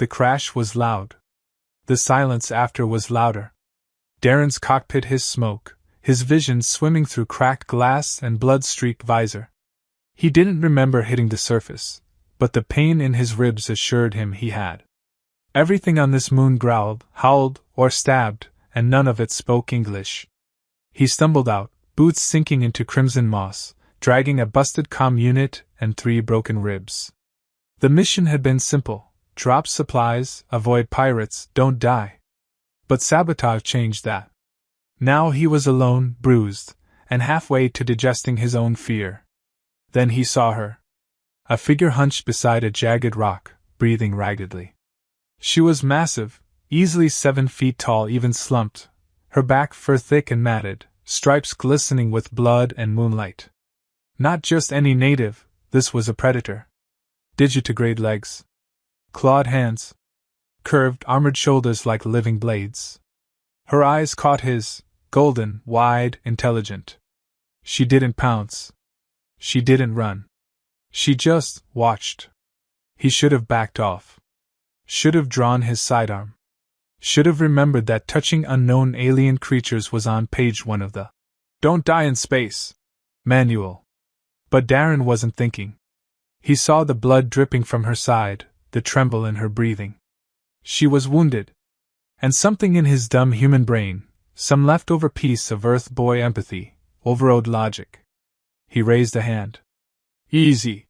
The crash was loud. The silence after was louder. Darren's cockpit hissed smoke, his vision swimming through cracked glass and blood-streaked visor. He didn't remember hitting the surface, but the pain in his ribs assured him he had. Everything on this moon growled, howled, or stabbed, and none of it spoke English. He stumbled out, boots sinking into crimson moss, dragging a busted comm unit and 3 broken ribs. The mission had been simple: drop supplies, avoid pirates, don't die. But sabotage changed that. Now he was alone, bruised, and halfway to digesting his own fear. Then he saw her. A figure hunched beside a jagged rock, breathing raggedly. She was massive, easily 7 feet tall, even slumped, her back fur thick and matted, stripes glistening with blood and moonlight. Not just any native, this was a predator. Digitigrade legs. Clawed hands. Curved, armored shoulders like living blades. Her eyes caught his, golden, wide, intelligent. She didn't pounce. She didn't run. She just watched. He should have backed off. Should have drawn his sidearm. Should have remembered that touching unknown alien creatures was on page 1 of the "Don't Die in Space" manual. But Darren wasn't thinking. He saw the blood dripping from her side, the tremble in her breathing. She was wounded. And something in his dumb human brain, some leftover piece of Earth boy empathy, overrode logic. He raised a hand. "Easy.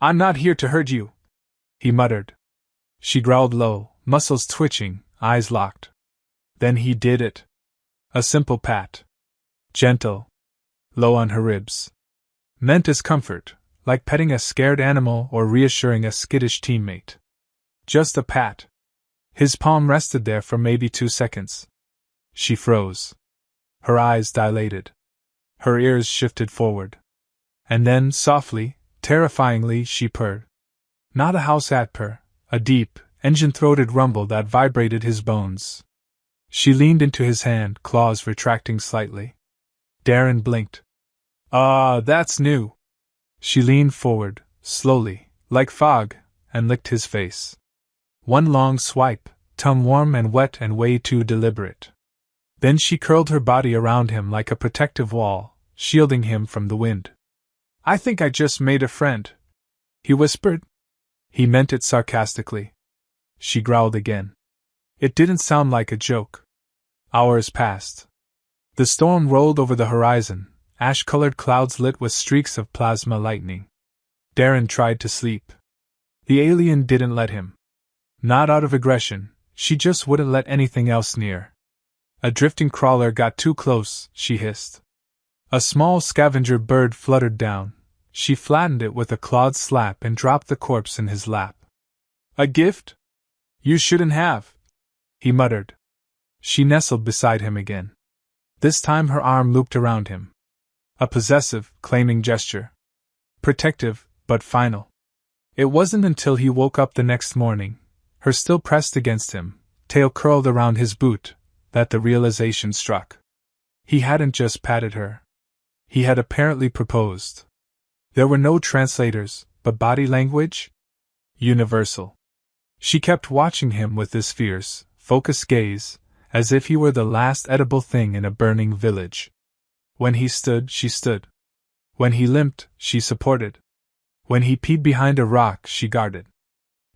I'm not here to hurt you," he muttered. She growled low, muscles twitching, eyes locked. Then he did it. A simple pat. Gentle. Low on her ribs. Meant as comfort, like petting a scared animal or reassuring a skittish teammate. Just a pat. His palm rested there for maybe 2 seconds. She froze. Her eyes dilated. Her ears shifted forward. And then, softly, terrifyingly, she purred. Not a house-cat purr, a deep, engine-throated rumble that vibrated his bones. She leaned into his hand, claws retracting slightly. Darren blinked. That's new." She leaned forward, slowly, like fog, and licked his face. One long swipe, tongue warm and wet and way too deliberate. Then she curled her body around him like a protective wall, shielding him from the wind. "I think I just made a friend," he whispered. He meant it sarcastically. She growled again. It didn't sound like a joke. Hours passed. The storm rolled over the horizon, ash-colored clouds lit with streaks of plasma lightning. Darren tried to sleep. The alien didn't let him. Not out of aggression, she just wouldn't let anything else near. A drifting crawler got too close, she hissed. A small scavenger bird fluttered down. She flattened it with a clawed slap and dropped the corpse in his lap. "A gift? You shouldn't have," he muttered. She nestled beside him again. This time her arm looped around him. A possessive, claiming gesture. Protective, but final. It wasn't until he woke up the next morning, her still pressed against him, tail curled around his boot, that the realization struck. He hadn't just patted her. He had apparently proposed. There were no translators, but body language? Universal. She kept watching him with this fierce, focused gaze, as if he were the last edible thing in a burning village. When he stood, she stood. When he limped, she supported. When he peed behind a rock, she guarded.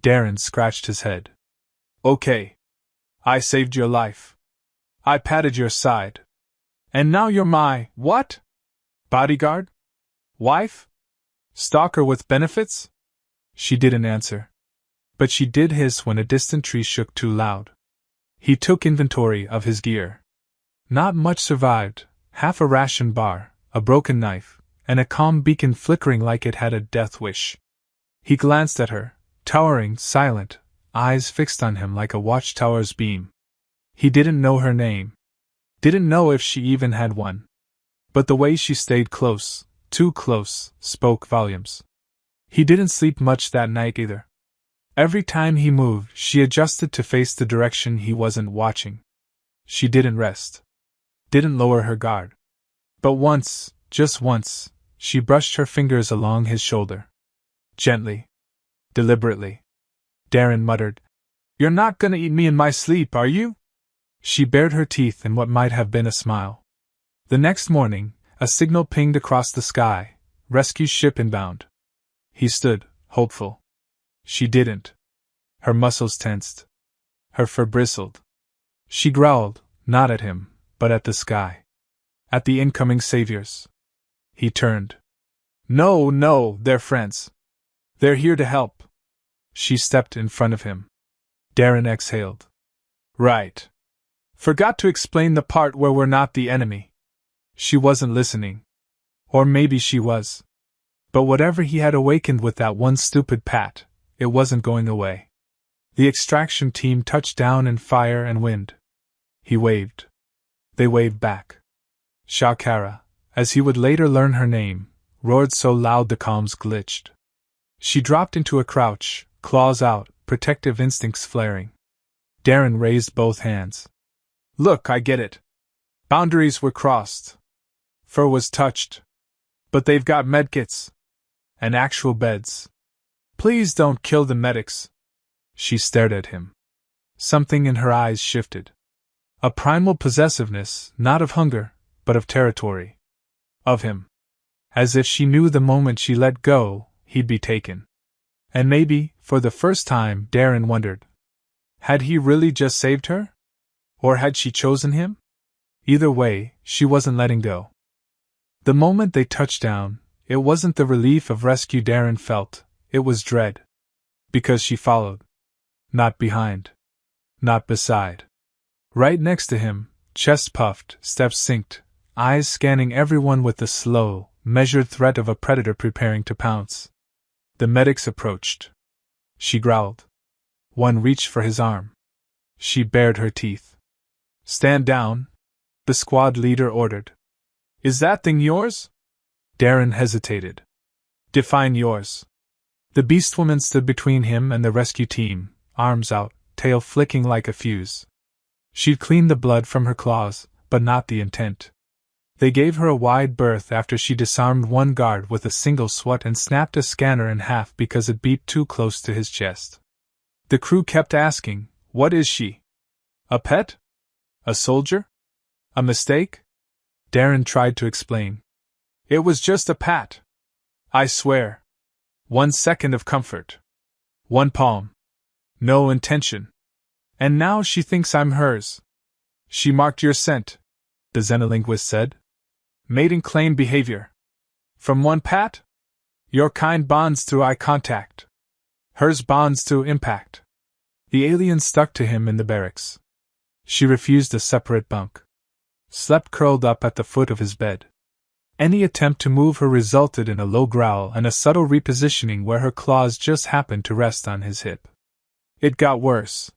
Darren scratched his head. "Okay. I saved your life. I patted your side. And now you're my, what? Bodyguard? Wife? Stalker with benefits?" She didn't answer. But she did hiss when a distant tree shook too loud. He took inventory of his gear. Not much survived, half a ration bar, a broken knife, and a comm beacon flickering like it had a death wish. He glanced at her, towering, silent, eyes fixed on him like a watchtower's beam. He didn't know her name. Didn't know if she even had one. But the way she stayed close, too close, spoke volumes. He didn't sleep much that night either. Every time he moved, she adjusted to face the direction he wasn't watching. She didn't rest. Didn't lower her guard. But once, just once, she brushed her fingers along his shoulder. Gently. Deliberately. Darren muttered, You're not gonna eat me in my sleep, are you? She bared her teeth in what might have been a smile. The next morning, a signal pinged across the sky, rescue ship inbound. He stood, hopeful. She didn't. Her muscles tensed. Her fur bristled. She growled, not at him, but at the sky. At the incoming saviors. He turned. No, they're friends. They're here to help. She stepped in front of him. Darren exhaled. Right. Forgot to explain the part where we're not the enemy. She wasn't listening. Or maybe she was. But whatever he had awakened with that one stupid pat, it wasn't going away. The extraction team touched down in fire and wind. He waved. They waved back. Shakara, as he would later learn her name, roared so loud the comms glitched. She dropped into a crouch, claws out, protective instincts flaring. Darren raised both hands. Look, I get it. Boundaries were crossed. Fur was touched. But they've got medkits. And actual beds. Please don't kill the medics. She stared at him. Something in her eyes shifted. A primal possessiveness, not of hunger, but of territory. Of him. As if she knew the moment she let go, he'd be taken. And maybe, for the first time, Darren wondered. Had he really just saved her? Or had she chosen him? Either way, she wasn't letting go. The moment they touched down, it wasn't the relief of rescue Darren felt, it was dread. Because she followed. Not behind. Not beside. Right next to him, chest puffed, steps synced, eyes scanning everyone with the slow, measured threat of a predator preparing to pounce. The medics approached. She growled. One reached for his arm. She bared her teeth. Stand down, the squad leader ordered. Is that thing yours? Darren hesitated. Define yours. The beastwoman stood between him and the rescue team, arms out, tail flicking like a fuse. She'd cleaned the blood from her claws, but not the intent. They gave her a wide berth after she disarmed one guard with a single swat and snapped a scanner in half because it beat too close to his chest. The crew kept asking, what is she? A pet? A soldier? A mistake? Darren tried to explain. It was just a pat. I swear. 1 second of comfort. 1 palm. No intention. And now she thinks I'm hers. She marked your scent, the xenolinguist said. Mating claim behavior. From 1 pat? Your kind bonds through eye contact. Hers bonds through impact. The alien stuck to him in the barracks. She refused a separate bunk. Slept curled up at the foot of his bed. Any attempt to move her resulted in a low growl and a subtle repositioning where her claws just happened to rest on his hip. It got worse.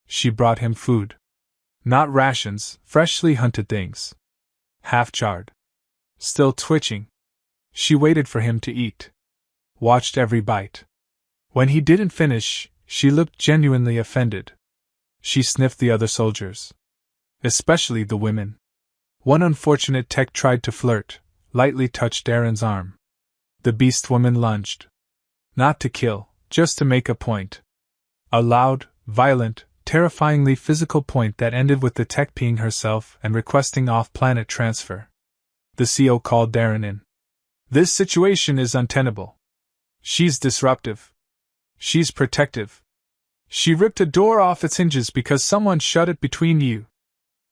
She brought him food. Not rations, freshly hunted things. Half-charred. Still twitching. She waited for him to eat. Watched every bite. When he didn't finish, she looked genuinely offended. She sniffed the other soldiers. Especially the women. One unfortunate tech tried to flirt, lightly touched Darren's arm. The beast woman lunged. Not to kill, just to make a point. A loud, violent, terrifyingly physical point that ended with the tech peeing herself and requesting off-planet transfer. The CO called Darren in. This situation is untenable. She's disruptive. She's protective. She ripped a door off its hinges because someone shut it between you.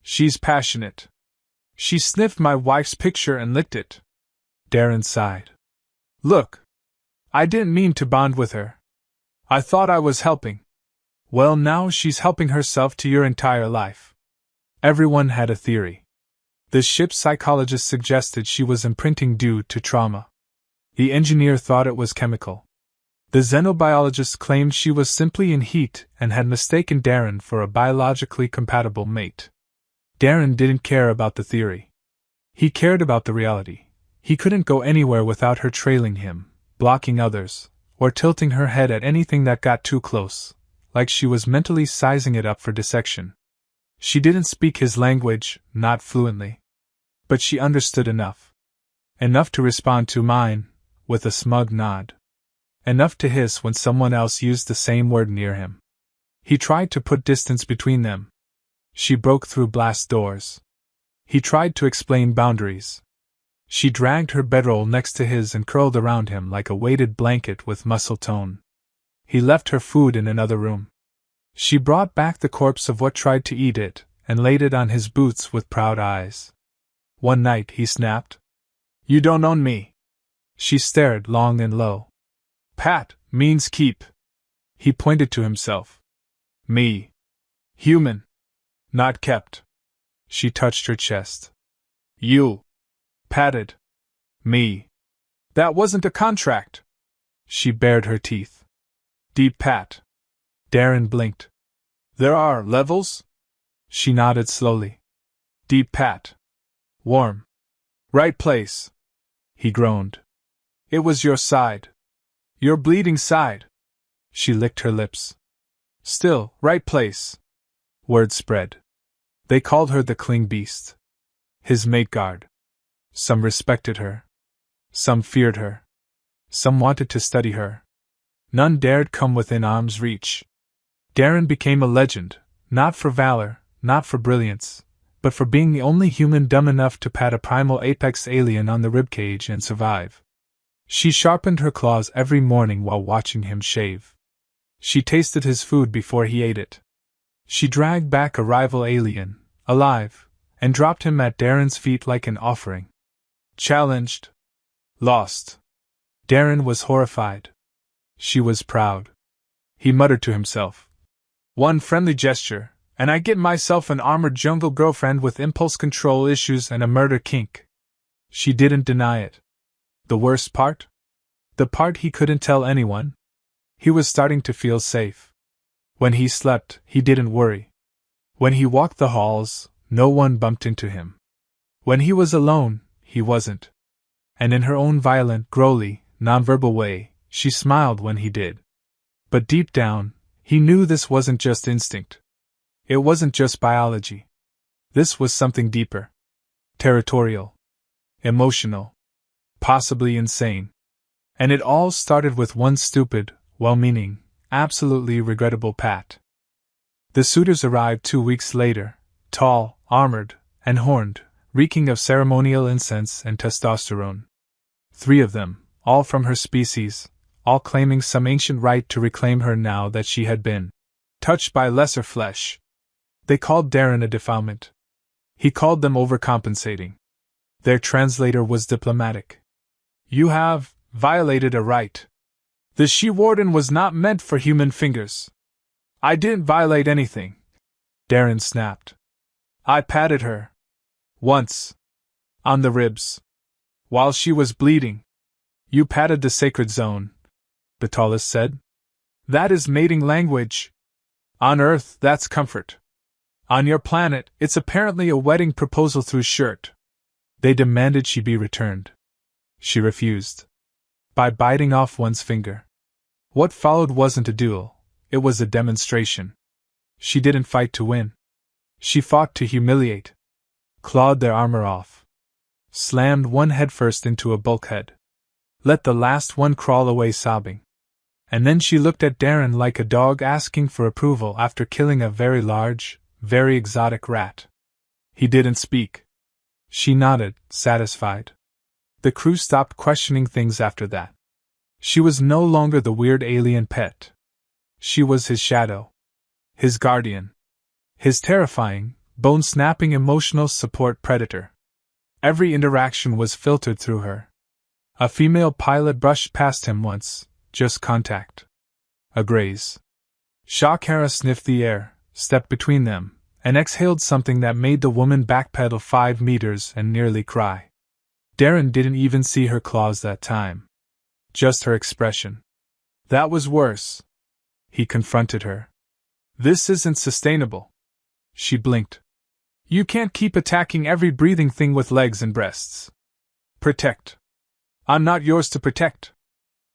She's passionate. She sniffed my wife's picture and licked it. Darren sighed. Look. I didn't mean to bond with her. I thought I was helping. Well, now she's helping herself to your entire life. Everyone had a theory. The ship's psychologist suggested she was imprinting due to trauma. The engineer thought it was chemical. The xenobiologist claimed she was simply in heat and had mistaken Darren for a biologically compatible mate. Darren didn't care about the theory. He cared about the reality. He couldn't go anywhere without her trailing him, blocking others, or tilting her head at anything that got too close, like she was mentally sizing it up for dissection. She didn't speak his language, not fluently. But she understood enough. Enough to respond to mine, with a smug nod. Enough to hiss when someone else used the same word near him. He tried to put distance between them. She broke through blast doors. He tried to explain boundaries. She dragged her bedroll next to his and curled around him like a weighted blanket with muscle tone. He left her food in another room. She brought back the corpse of what tried to eat it, and laid it on his boots with proud eyes. One night he snapped. "You don't own me." She stared long and low. "Pat means keep." He pointed to himself. "Me. Human. Not kept." She touched her chest. "You. Patted. Me. That wasn't a contract." She bared her teeth. "Deep pat." Darren blinked. "There are levels?" She nodded slowly. "Deep pat. Warm. Right place." He groaned. "It was your side. Your bleeding side." She licked her lips. "Still, right place." Word spread. They called her the Cling Beast. His mate guard. Some respected her. Some feared her. Some wanted to study her. None dared come within arm's reach. Darren became a legend, not for valor, not for brilliance, but for being the only human dumb enough to pat a primal apex alien on the ribcage and survive. She sharpened her claws every morning while watching him shave. She tasted his food before he ate it. She dragged back a rival alien, alive, and dropped him at Darren's feet like an offering. Challenged. Lost. Darren was horrified. She was proud. He muttered to himself. "One friendly gesture, and I get myself an armored jungle girlfriend with impulse control issues and a murder kink." She didn't deny it. The worst part? The part he couldn't tell anyone? He was starting to feel safe. When he slept, he didn't worry. When he walked the halls, no one bumped into him. When he was alone, he wasn't. And in her own violent, growly, nonverbal way, she smiled when he did. But deep down, he knew this wasn't just instinct. It wasn't just biology. This was something deeper. Territorial. Emotional. Possibly insane. And it all started with one stupid, well-meaning, absolutely regrettable pat. The suitors arrived 2 weeks later, tall, armored, and horned, reeking of ceremonial incense and testosterone. 3 of them, all from her species, all claiming some ancient right to reclaim her now that she had been touched by lesser flesh. They called Darren a defilement. He called them overcompensating. Their translator was diplomatic. "You have violated a right. The she-warden was not meant for human fingers." "I didn't violate anything," Darren snapped. "I patted her. Once. On the ribs. While she was bleeding." "You patted the sacred zone," the tallest said. "That is mating language. On Earth, that's comfort. On your planet, it's apparently a wedding proposal through shirt." They demanded she be returned. She refused. By biting off one's finger. What followed wasn't a duel, it was a demonstration. She didn't fight to win. She fought to humiliate. Clawed their armor off. Slammed one headfirst into a bulkhead. Let the last one crawl away sobbing. And then she looked at Darren like a dog asking for approval after killing a very large, very exotic rat. He didn't speak. She nodded, satisfied. The crew stopped questioning things after that. She was no longer the weird alien pet. She was his shadow. His guardian. His terrifying, bone-snapping emotional support predator. Every interaction was filtered through her. A female pilot brushed past him once, just contact. A graze. Shakara sniffed the air, stepped between them, and exhaled something that made the woman backpedal 5 meters and nearly cry. Darren didn't even see her claws that time. Just her expression. "That was worse." He confronted her. "This isn't sustainable." She blinked. "You can't keep attacking every breathing thing with legs and breasts. Protect. I'm not yours to protect."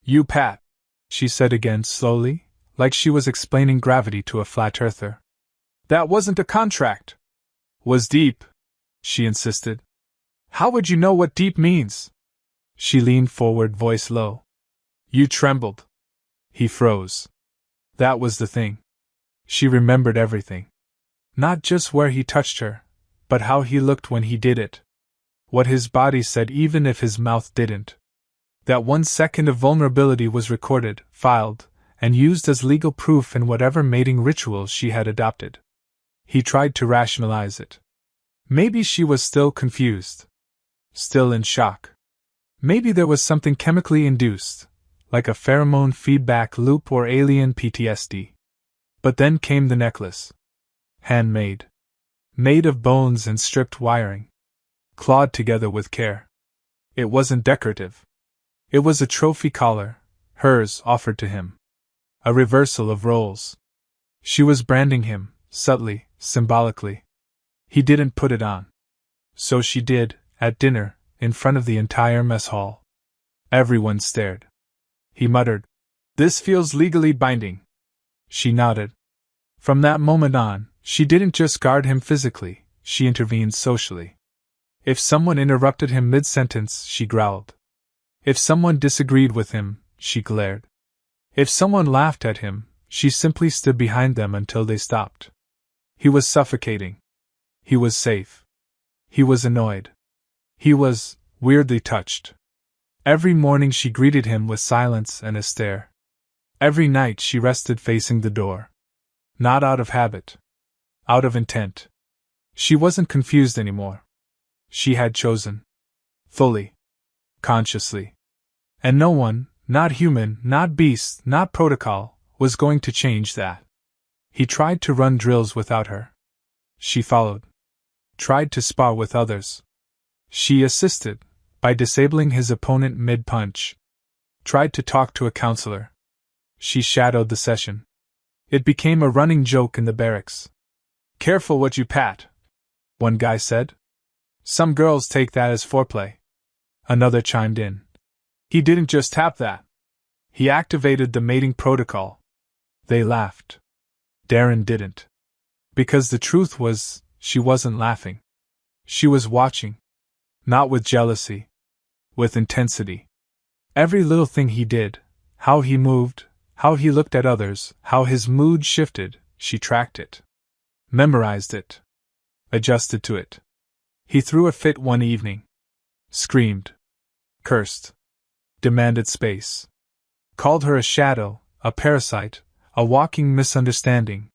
"You pat," she said again slowly, like she was explaining gravity to a flat earther. "That wasn't a contract." "Was deep," she insisted. "How would you know what deep means?" She leaned forward, voice low. "You trembled." He froze. That was the thing. She remembered everything. Not just where he touched her, but how he looked when he did it. What his body said even if his mouth didn't. That 1 second of vulnerability was recorded, filed, and used as legal proof in whatever mating ritual she had adopted. He tried to rationalize it. Maybe she was still confused. Still in shock. Maybe there was something chemically induced, like a pheromone feedback loop or alien PTSD. But then came the necklace. Handmade. Made of bones and stripped wiring. Clawed together with care. It wasn't decorative. It was a trophy collar, hers offered to him. A reversal of roles. She was branding him, subtly, symbolically. He didn't put it on. So she did, at dinner, in front of the entire mess hall. Everyone stared. He muttered, "This feels legally binding." She nodded. From that moment on, she didn't just guard him physically, she intervened socially. If someone interrupted him mid-sentence, she growled. If someone disagreed with him, she glared. If someone laughed at him, she simply stood behind them until they stopped. He was suffocating. He was safe. He was annoyed. He was, weirdly touched. Every morning she greeted him with silence and a stare. Every night she rested facing the door. Not out of habit. Out of intent. She wasn't confused anymore. She had chosen. Fully. Consciously. And no one, not human, not beast, not protocol, was going to change that. He tried to run drills without her. She followed. Tried to spar with others. She assisted, by disabling his opponent mid-punch. Tried to talk to a counselor. She shadowed the session. It became a running joke in the barracks. "Careful what you pat," one guy said. "Some girls take that as foreplay." Another chimed in. "He didn't just tap that. He activated the mating protocol." They laughed. Darren didn't. Because the truth was, she wasn't laughing. She was watching. Not with jealousy. With intensity. Every little thing he did, how he moved, how he looked at others, how his mood shifted, she tracked it. Memorized it. Adjusted to it. He threw a fit one evening. Screamed. Cursed. Demanded space. Called her a shadow, a parasite, a walking misunderstanding.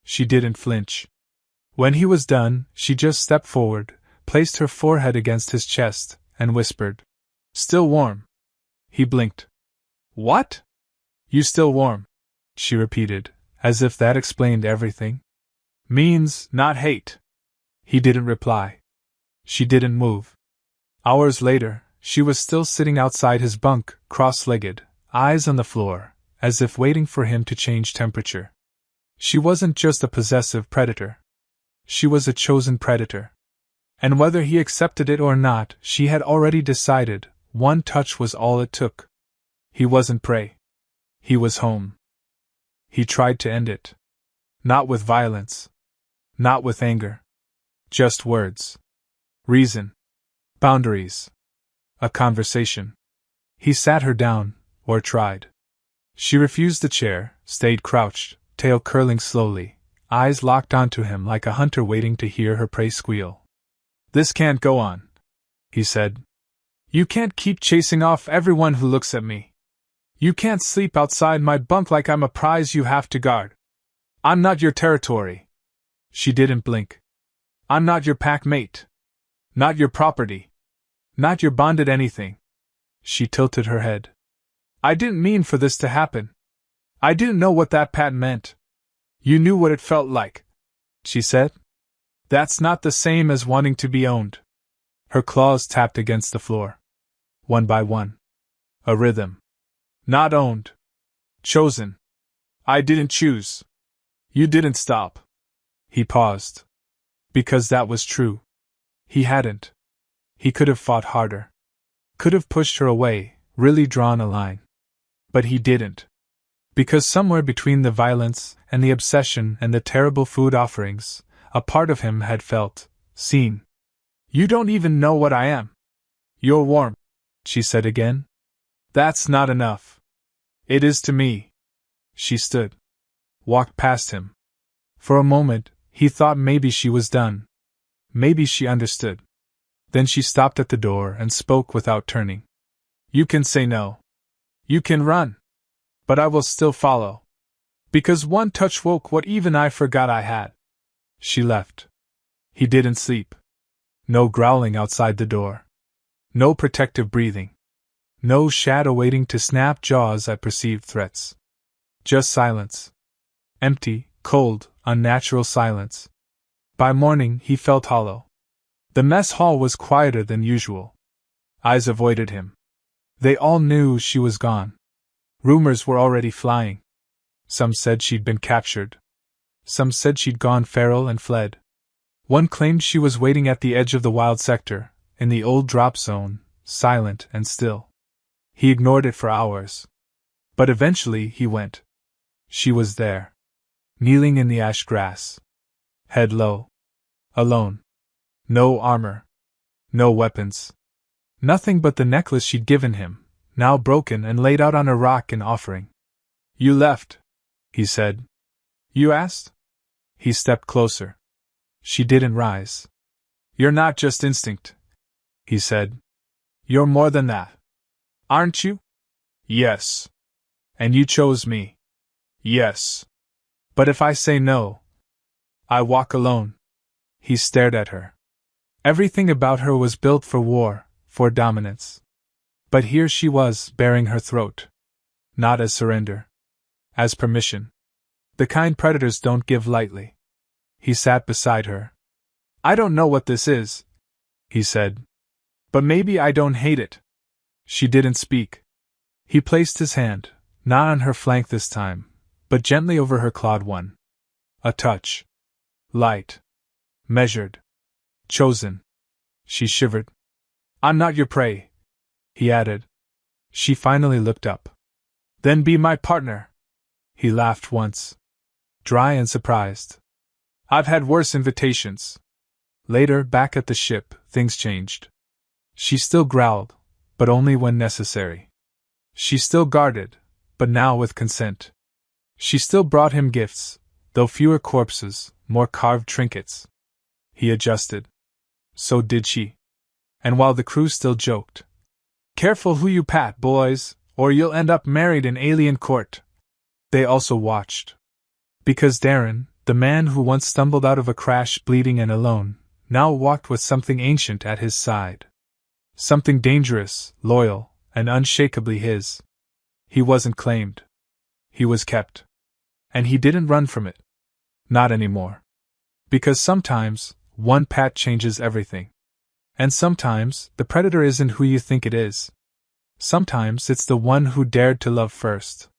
She didn't flinch. When he was done, she just stepped forward, placed her forehead against his chest, and whispered, "Still warm." He blinked. "What?" "You still warm," she repeated, as if that explained everything. "Means not hate." He didn't reply. She didn't move. Hours later, she was still sitting outside his bunk, cross-legged, eyes on the floor, as if waiting for him to change temperature. She wasn't just a possessive predator. She was a chosen predator. And whether he accepted it or not, she had already decided, one touch was all it took. He wasn't prey. He was home. He tried to end it. Not with violence. Not with anger. Just words. Reason. Boundaries. A conversation. He sat her down, or tried. She refused the chair, stayed crouched, tail curling slowly, eyes locked onto him like a hunter waiting to hear her prey squeal. "This can't go on," he said. "You can't keep chasing off everyone who looks at me. You can't sleep outside my bunk like I'm a prize you have to guard. I'm not your territory." She didn't blink. "I'm not your pack mate. Not your property. Not your bonded anything." She tilted her head. "I didn't mean for this to happen. I didn't know what that pat meant." "You knew what it felt like," she said. "That's not the same as wanting to be owned." Her claws tapped against the floor. One by one. A rhythm. "Not owned. Chosen. I didn't choose. You didn't stop." He paused. Because that was true. He hadn't. He could have fought harder. Could have pushed her away, really drawn a line. But he didn't. Because somewhere between the violence and the obsession and the terrible food offerings, a part of him had felt seen. "You don't even know what I am." "You're warm," she said again. "That's not enough." "It is to me." She stood. Walked past him. For a moment, he thought maybe she was done. Maybe she understood. Then she stopped at the door and spoke without turning. You can say no. You can run. But I will still follow. Because one touch woke what even I forgot I had. She left. He didn't sleep. No growling outside the door. No protective breathing. No shadow waiting to snap jaws at perceived threats. Just silence. Empty, cold, unnatural silence. By morning he felt hollow. The mess hall was quieter than usual. Eyes avoided him. They all knew she was gone. Rumors were already flying. Some said she'd been captured. Some said she'd gone feral and fled. One claimed she was waiting at the edge of the wild sector, in the old drop zone, silent and still. He ignored it for hours. But eventually he went. She was there. Kneeling in the ash grass. Head low. Alone. No armor. No weapons. Nothing but the necklace she'd given him, now broken and laid out on a rock in offering. You left, he said. You asked? He stepped closer. She didn't rise. You're not just instinct, he said. You're more than that. Aren't you? Yes. And you chose me. Yes. But if I say no, I walk alone. He stared at her. Everything about her was built for war, for dominance. But here she was, baring her throat. Not as surrender. As permission. The kind predators don't give lightly. He sat beside her. I don't know what this is, he said. But maybe I don't hate it. She didn't speak. He placed his hand, not on her flank this time, but gently over her clawed one. A touch. Light. Measured. Chosen. She shivered. I'm not your prey, he added. She finally looked up. Then be my partner. He laughed once. Dry and surprised. I've had worse invitations. Later, back at the ship, things changed. She still growled, but only when necessary. She still guarded, but now with consent. She still brought him gifts, though fewer corpses, more carved trinkets. He adjusted. So did she. And while the crew still joked, "Careful who you pat, boys, or you'll end up married in alien court," they also watched. Because Darren, the man who once stumbled out of a crash bleeding and alone, now walked with something ancient at his side. Something dangerous, loyal, and unshakably his. He wasn't claimed. He was kept. And he didn't run from it. Not anymore. Because sometimes, one pat changes everything. And sometimes, the predator isn't who you think it is. Sometimes it's the one who dared to love first.